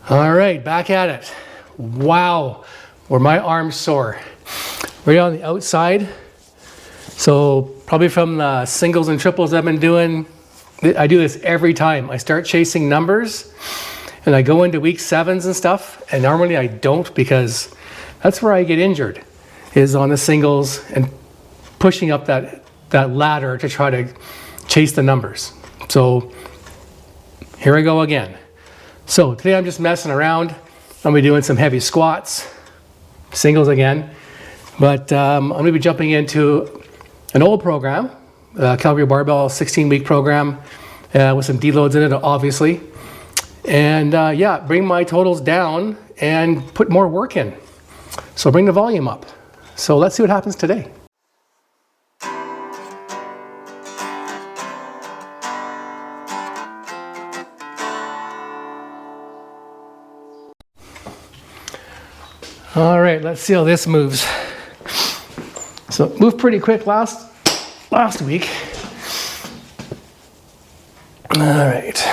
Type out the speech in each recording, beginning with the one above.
All right, back at it. Wow, were my arms sore. Right on the outside. So probably from the singles and triples I've been doing, I do this every time. I start chasing numbers and I go into week 7s and stuff, and normally I don't, because that's where I get injured, is on the singles and pushing up that ladder to try to chase the numbers. So here I go again. So today I'm just messing around. I'm gonna be doing some heavy squats, singles again, but I'm gonna be jumping into an old program, Calgary Barbell 16-week program with some deloads in it, obviously. And yeah, bring my totals down and put more work in. So bring the volume up. So let's see what happens today. All right, let's see how this moves. So it moved pretty quick last week. All right.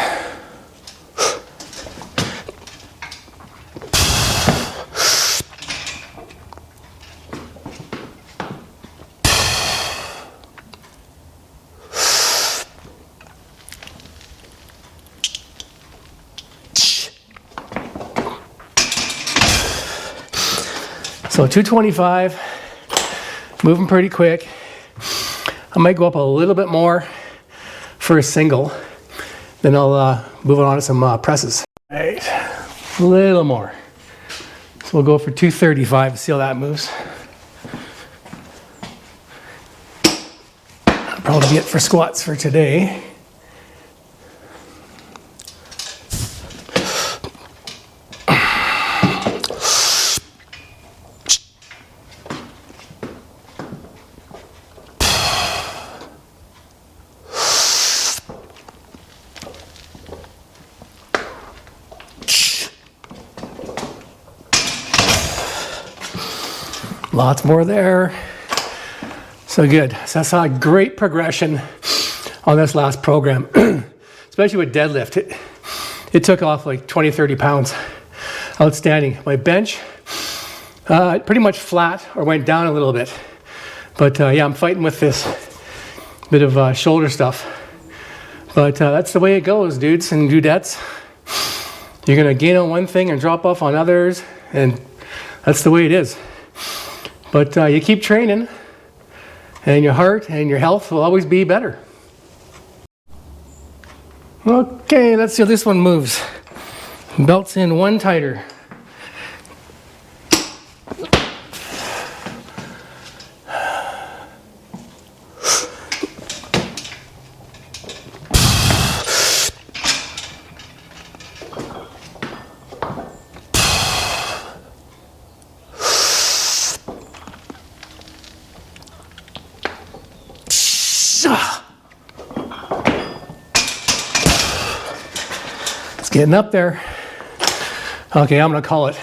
So 225, moving pretty quick. I might go up a little bit more for a single, then I'll move on to some presses. All right, a little more. So we'll go for 235, see how that moves. That'll probably be it for squats for today. Lots more there. So good. So I saw a great progression on this last program, especially with deadlift. It took off like 20, 30 pounds. Outstanding. My bench, pretty much flat or went down a little bit. But yeah, I'm fighting with this bit of shoulder stuff. But that's the way it goes, dudes and dudettes. You're gonna gain on one thing and drop off on others, and that's the way it is. But you keep training, and your heart and your health will always be better. Okay, let's see how this one moves. Belts in one tighter. It's getting up there. Okay, I'm gonna call it.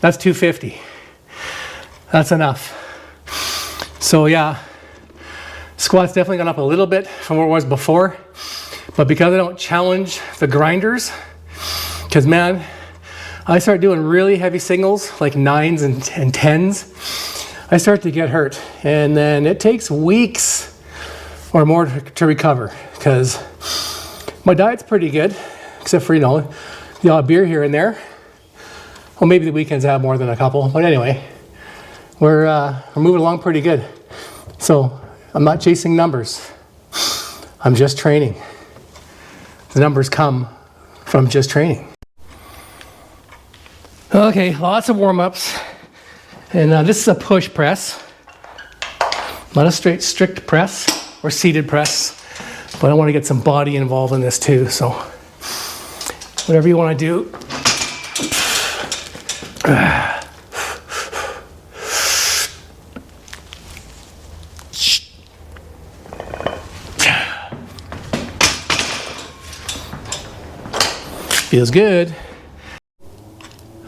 That's 250. That's enough. So yeah, squat's definitely gone up a little bit from where it was before, but because I don't challenge the grinders, because man, I start doing really heavy singles, like 9s and 10s, I start to get hurt. And then it takes weeks or more to recover, because my diet's pretty good, except for, you know, the odd beer here and there. Well, maybe the weekends I have more than a couple, but anyway, we're moving along pretty good. So I'm not chasing numbers. I'm just training. The numbers come from just training. Okay, lots of warm-ups. And this is a push press. Not a strict press or seated press, but I want to get some body involved in this too. So whatever you want to do. Feels good.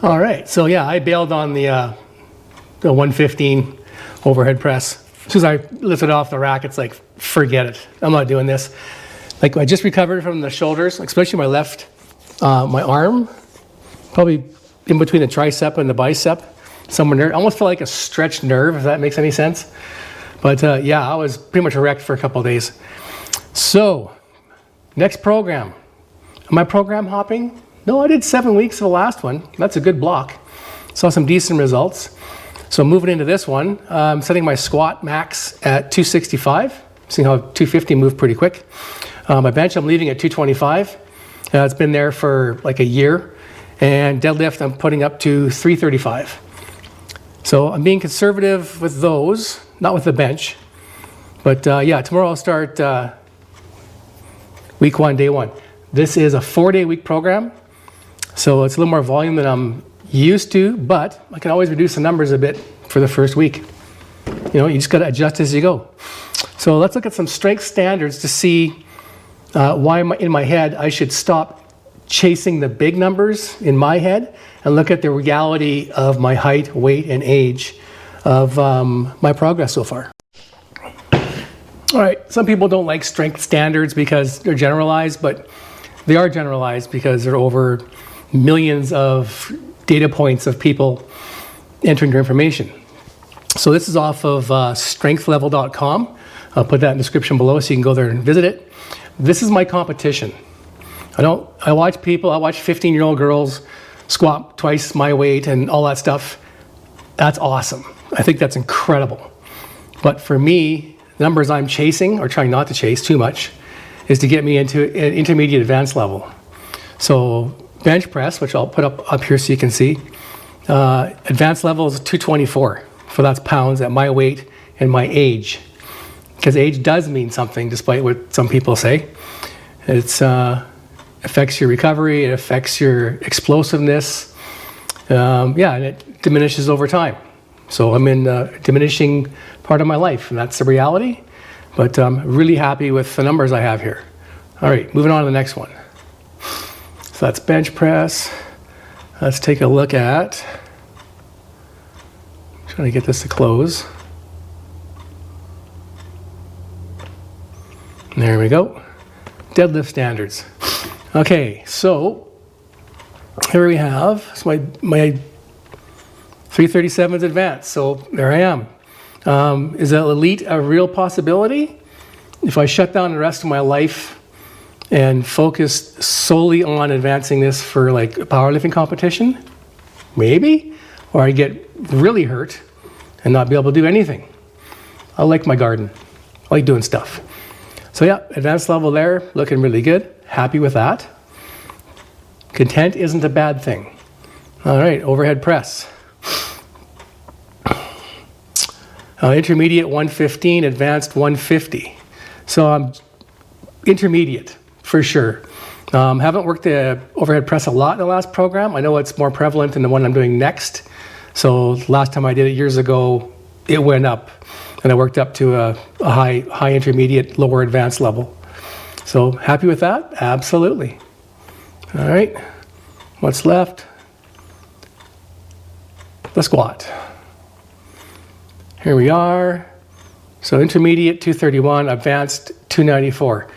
All right, so yeah, I bailed on the 115 overhead press. As soon as I lifted off the rack, it's like, forget it. I'm not doing this. Like, I just recovered from the shoulders, especially my left, my arm probably in between the tricep and the bicep, somewhere there. Almost felt like a stretched nerve, if that makes any sense. But yeah, I was pretty much wrecked for a couple of days. So, next program. Am I program hopping? No, I did 7 weeks of the last one. That's a good block. Saw some decent results. So moving into this one, I'm setting my squat max at 265. Seeing how 250 moved pretty quick. My bench, I'm leaving at 225. It's been there for like a year. And deadlift, I'm putting up to 335. So I'm being conservative with those, not with the bench. But yeah, tomorrow I'll start week 1, day 1. This is a 4-day week program. So it's a little more volume than I'm used to, but I can always reduce the numbers a bit for the first week. You know, you just got to adjust as you go. So let's look at some strength standards to see why in my head I should stop chasing the big numbers in my head and look at the reality of my height, weight, and age of my progress so far. All right, some people don't like strength standards because they're generalized, but they are generalized because they're over millions of data points of people entering their information. So this is off of strengthlevel.com. I'll put that in the description below so you can go there and visit it. This is my competition. I watch 15-year-old girls squat twice my weight and all that stuff. That's awesome. I think that's incredible. But for me, the numbers I'm chasing, or trying not to chase too much, is to get me into an intermediate advanced level. So bench press, which I'll put up here so you can see, advanced level is 224. So that's pounds at my weight and my age. Because age does mean something, despite what some people say. It's affects your recovery, it affects your explosiveness, yeah, and it diminishes over time. So I'm in a diminishing part of my life, and that's the reality. But I'm really happy with the numbers I have here. All right, moving on to the next one. So that's bench press. Let's take a look at, trying to get this to close. There we go. Deadlift standards. Okay, so here we have my 337s advanced. So there I am. Is elite a real possibility? If I shut down the rest of my life and focus solely on advancing this for like a powerlifting competition, maybe, or I get really hurt and not be able to do anything. I like my garden. I like doing stuff. So yeah, advanced level there, looking really good. Happy with that. Content isn't a bad thing. All right, overhead press. Intermediate 115, advanced 150. So I'm intermediate for sure. Haven't worked the overhead press a lot in the last program. I know it's more prevalent in the one I'm doing next. So last time I did it years ago, it went up. And I worked up to a high intermediate, lower advanced level. So happy with that? Absolutely. All right, what's left? The squat. Here we are. So intermediate 231, advanced 294.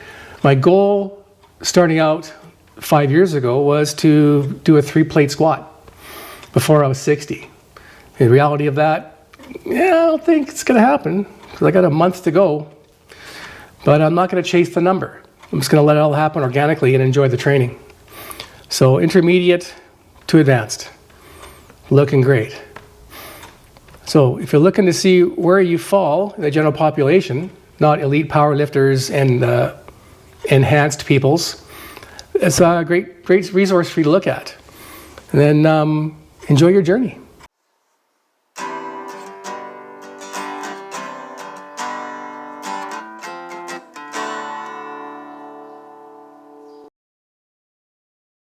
My goal starting out 5 years ago was to do a 3-plate squat before I was 60. The reality of that, yeah, I don't think it's going to happen because I got a month to go. But I'm not going to chase the number. I'm just going to let it all happen organically and enjoy the training. So intermediate to advanced. Looking great. So if you're looking to see where you fall in the general population, not elite powerlifters and enhanced peoples, it's a great resource for you to look at. And then enjoy your journey.